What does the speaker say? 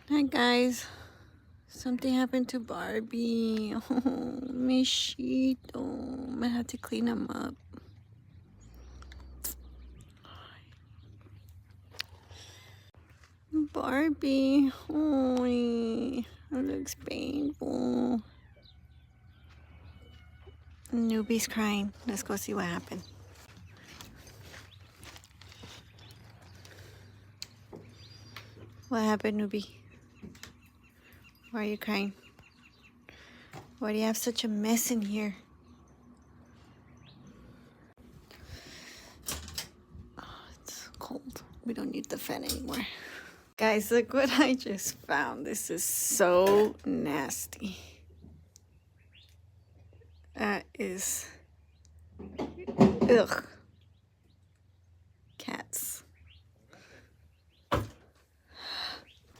Hi guys, something happened to Barbie. Oh, Mishito. I had to clean him up. Barbie, oh, it looks painful. Newbie's crying. Let's go see what happened. What happened, Newbie? Why are you crying? Why do you have such a mess in here? Oh, it's cold. We don't need the fan anymore. Guys, look what I just found. This is so nasty. That is... Ugh. Cats.